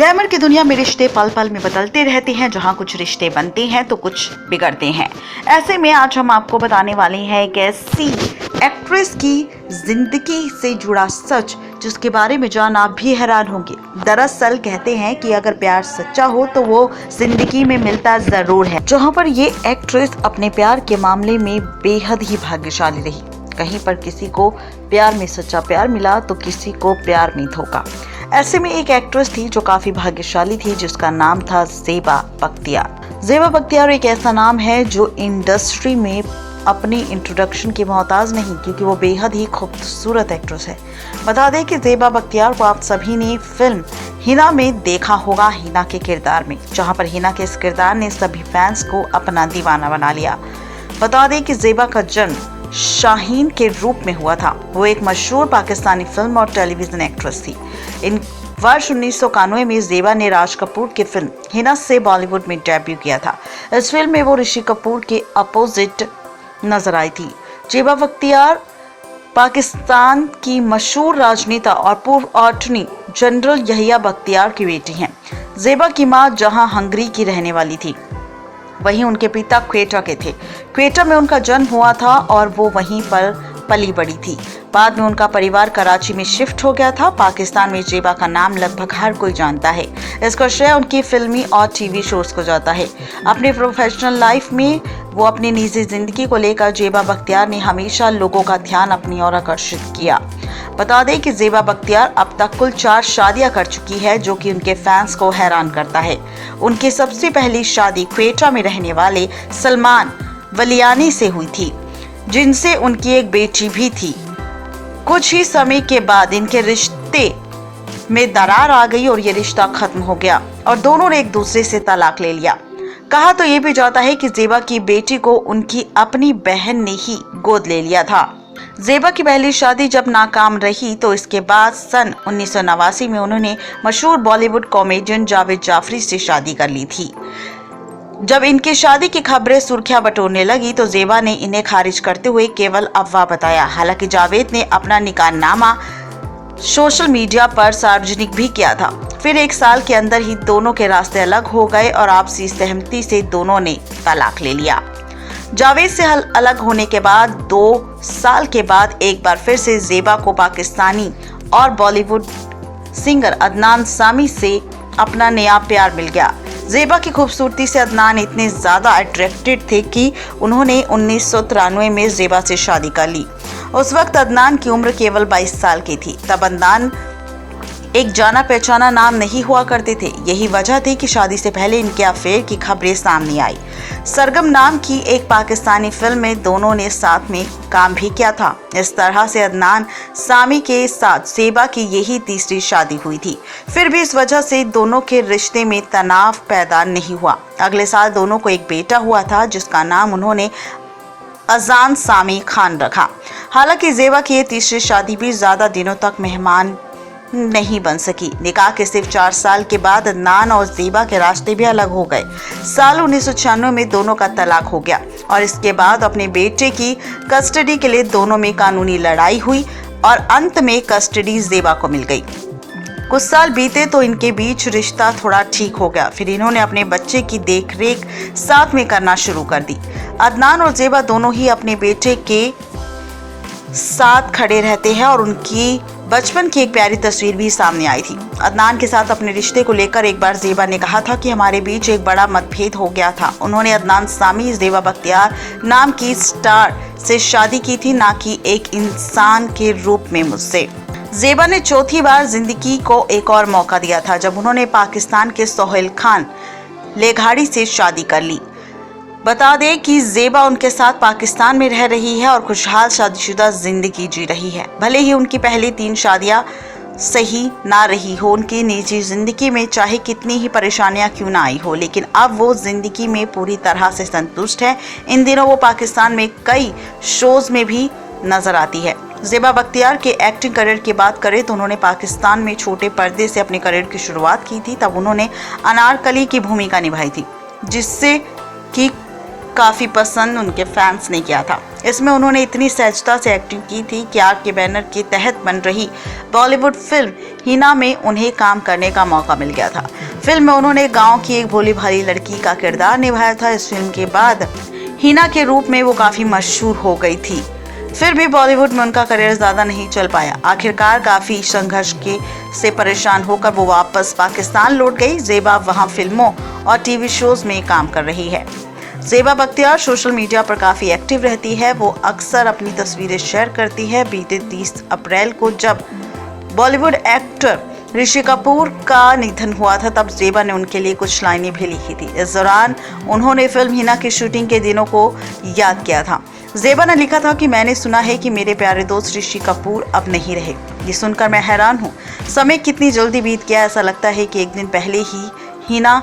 Glamour की दुनिया में रिश्ते पल पल में बदलते रहते हैं। जहां कुछ रिश्ते बनते हैं तो कुछ बिगड़ते हैं। ऐसे में आज हम आपको बताने वाले हैं एक ऐसी एक्ट्रेस की जिंदगी से जुड़ा सच जिसके बारे में जान आप भी हैरान होंगे। दरअसल कहते हैं कि अगर प्यार सच्चा हो तो वो जिंदगी में मिलता जरूर है। जहां पर ये एक्ट्रेस अपने प्यार के मामले में बेहद ही भाग्यशाली रही। कहीं पर किसी को प्यार में सच्चा प्यार मिला तो किसी को प्यार में धोखा। ऐसे में एक एक्ट्रेस थी जो काफी भाग्यशाली थी, जिसका नाम था ज़ेबा बख्तियार। ज़ेबा बख्तियार एक ऐसा नाम है जो इंडस्ट्री में अपनी इंट्रोडक्शन के मोहताज नहीं, क्योंकि वो बेहद ही खूबसूरत एक्ट्रेस है। बता दें कि ज़ेबा बख्तियार को आप सभी ने फिल्म हिना में देखा होगा, हिना के किरदार में, जहां पर हिना के इस किरदार ने सभी फैंस को अपना दीवाना बना लिया। बता दें कि ज़ेबा का जन्म शाहीन के रूप में हुआ था। वो एक मशहूर पाकिस्तानी फिल्म और टेलीविजन एक्ट्रेस थी। इन वर्ष 1991 में ज़ेबा ने राज कपूर की फिल्म हिना से बॉलीवुड में डेब्यू किया था। इस फिल्म में वो ऋषि कपूर के अपोजिट नजर आई थी। ज़ेबा बख्तियार पाकिस्तान की मशहूर राजनेता और पूर्व अटॉर्नी जनरल यहिया बख्तियार की बेटी हैं। ज़ेबा की मां जहां हंगरी की रहने वाली थी, वहीं उनके पिता क्वेटा के थे। क्वेटा में उनका जन्म हुआ था और वो वहीं पर पली बड़ी थी। बाद में उनका परिवार कराची में शिफ्ट हो गया था। पाकिस्तान में ज़ेबा का नाम लगभग हर कोई जानता है। इसका श्रेय उनकी फिल्मी और टीवी शोज को जाता है। अपनी प्रोफेशनल लाइफ में वो अपनी निजी जिंदगी को लेकर ज़ेबा बख्तियार ने हमेशा लोगों का ध्यान अपनी ओर आकर्षित किया। बता दें कि ज़ेबा बख्तियार अब तक कुल 4 शादियां कर चुकी है, जो कि उनके फैंस को हैरान करता है। उनकी सबसे पहली शादी क्वेटा में रहने वाले सलमान वलियानी से हुई थी, जिनसे उनकी एक बेटी भी थी। कुछ ही समय के बाद इनके रिश्ते में दरार आ गई और ये रिश्ता खत्म हो गया और दोनों ने एक दूसरे से तलाक ले लिया। कहा तो ये भी जाता है कि ज़ेबा की बेटी को उनकी अपनी बहन ने ही गोद ले लिया था। ज़ेबा की पहली शादी जब नाकाम रही तो इसके बाद सन 1989 में उन्होंने मशहूर बॉलीवुड कॉमेडियन जावेद जाफरी से शादी कर ली थी। जब इनकी शादी की खबरें सुर्खियां बटोरने लगी तो ज़ेबा ने इन्हें खारिज करते हुए केवल अफवाह बताया। हालांकि जावेद ने अपना निकाहनामा सोशल मीडिया पर सार्वजनिक भी किया था। फिर 1 साल के अंदर ही दोनों के रास्ते अलग हो गए और आपसी सहमति से दोनों ने तलाक ले लिया। जावेद से अलग होने के बाद 2 साल के बाद एक बार फिर से ज़ेबा को पाकिस्तानी और बॉलीवुड सिंगर अदनान सामी से अपना नया प्यार मिल गया। ज़ेबा की खूबसूरती से अदनान इतने ज़्यादा अट्रैक्टेड थे कि उन्होंने 1993 में ज़ेबा से शादी कर ली। उस वक्त अदनान की उम्र केवल 22 साल की थी। तब अदनान एक जाना पहचाना नाम नहीं हुआ करते थे। यही वजह थी कि शादी से पहले इनके अफेयर की खबरें सामने आई। सरगम नाम की एक पाकिस्तानी फिल्म में दोनों ने साथ में काम भी किया था। इस तरह से अदनान सामी के साथ ज़ेबा की यही तीसरी शादी हुई थी। फिर भी इस वजह से दोनों के रिश्ते में तनाव पैदा नहीं हुआ। अगले साल दोनों को एक बेटा हुआ था, जिसका नाम उन्होंने अजान सामी खान रखा। हालांकि ज़ेबा की ये तीसरी शादी भी ज़्यादा दिनों तक मेहमान नहीं बन सकी। निकाह के सिर्फ 4 साल के बाद अदनान और ज़ेबा के रास्ते भी अलग हो गए। साल 1996 में दोनों का तलाक हो गया और इसके बाद अपने बेटे की कस्टडी के लिए दोनों में कानूनी लड़ाई हुई और अंत में कस्टडी ज़ेबा को मिल गई। कुछ साल बीते तो इनके बीच रिश्ता थोड़ा ठीक हो गया। फिर इन्होंने अपने बच्चे की देखरेख साथ में करना शुरू कर दी। अदनान और ज़ेबा दोनों ही अपने बेटे के साथ खड़े रहते हैं और उनकी बचपन की एक प्यारी तस्वीर भी सामने आई थी। अदनान के साथ अपने रिश्ते को लेकर एक बार ज़ेबा ने कहा था कि हमारे बीच एक बड़ा मतभेद हो गया था। उन्होंने अदनान सामी ज़ेबा बख्तियार नाम की स्टार से शादी की थी, ना कि एक इंसान के रूप में मुझसे। ज़ेबा ने चौथी बार जिंदगी को एक और मौका दिया था जब उन्होंने पाकिस्तान के सोहेल खान लेघाड़ी से शादी कर ली। बता दें कि ज़ेबा उनके साथ पाकिस्तान में रह रही है और खुशहाल शादीशुदा जिंदगी जी रही है। भले ही उनकी पहली 3 शादियां सही ना रही हो, उनकी निजी जिंदगी में चाहे कितनी ही परेशानियां क्यों ना आई हो, लेकिन अब वो जिंदगी में पूरी तरह से संतुष्ट है। इन दिनों वो पाकिस्तान में कई शोज में भी नजर आती है। ज़ेबा बख्तियार के एक्टिंग करियर की बात करें तो उन्होंने पाकिस्तान में छोटे पर्दे से अपने करियर की शुरुआत की थी। तब उन्होंने अनारकली की भूमिका निभाई थी, जिससे कि काफ़ी पसंद उनके फैंस ने किया था। इसमें उन्होंने इतनी सहजता से एक्टिंग की थी कि आर के बैनर के तहत बन रही बॉलीवुड फिल्म हिना में उन्हें काम करने का मौका मिल गया था। फिल्म में उन्होंने गांव की एक भोली भाली लड़की का किरदार निभाया था। इस फिल्म के बाद हिना के रूप में वो काफ़ी मशहूर हो गई थी। फिर भी बॉलीवुड में उनका करियर ज़्यादा नहीं चल पाया। आखिरकार काफ़ी संघर्ष से परेशान होकर वो वापस पाकिस्तान लौट गई। ज़ेबा वहाँ फिल्मों और टीवी शोज में काम कर रही है। ज़ेबा बख्तियार सोशल मीडिया पर काफ़ी एक्टिव रहती है। वो अक्सर अपनी तस्वीरें शेयर करती है। बीते 30 अप्रैल को जब बॉलीवुड एक्टर ऋषि कपूर का निधन हुआ था, तब ज़ेबा ने उनके लिए कुछ लाइनें भी लिखी थी। इस दौरान उन्होंने फिल्म हिना की शूटिंग के दिनों को याद किया था। ज़ेबा ने लिखा था कि मैंने सुना है कि मेरे प्यारे दोस्त ऋषि कपूर अब नहीं रहे। ये सुनकर मैं हैरान हूँ। समय कितनी जल्दी बीत गया। ऐसा लगता है कि एक दिन पहले ही हिना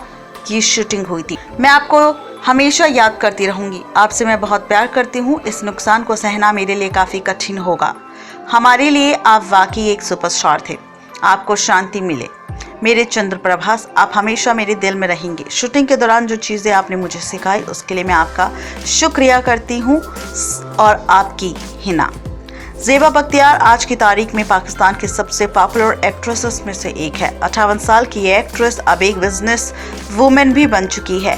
की शूटिंग हुई थी। मैं आपको हमेशा याद करती रहूंगी। आपसे मैं बहुत प्यार करती हूँ। इस नुकसान को सहना मेरे लिए काफ़ी कठिन होगा। हमारे लिए आप वाकई एक सुपरस्टार थे। आपको शांति मिले मेरे चंद्र प्रभास। आप हमेशा मेरे दिल में रहेंगे। शूटिंग के दौरान जो चीज़ें आपने मुझे सिखाई उसके लिए मैं आपका शुक्रिया करती हूँ। और आपकी हिना। ज़ेबा बख्तियार आज की तारीख में पाकिस्तान की सबसे पॉपुलर एक्ट्रेसेस में से एक है। 58 साल की ये एक्ट्रेस अब एक बिजनेस वूमेन भी बन चुकी है।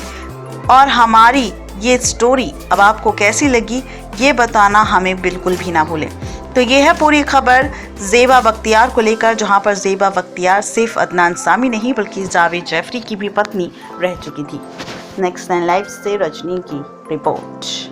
और हमारी ये स्टोरी अब आपको कैसी लगी ये बताना हमें बिल्कुल भी ना भूलें। तो ये है पूरी खबर ज़ेबा बख्तियार को लेकर, जहां पर ज़ेबा बख्तियार सिर्फ अदनान सामी नहीं बल्कि जावेद जैफरी की भी पत्नी रह चुकी थी। नेक्स्ट 9 लाइव से रजनी की रिपोर्ट।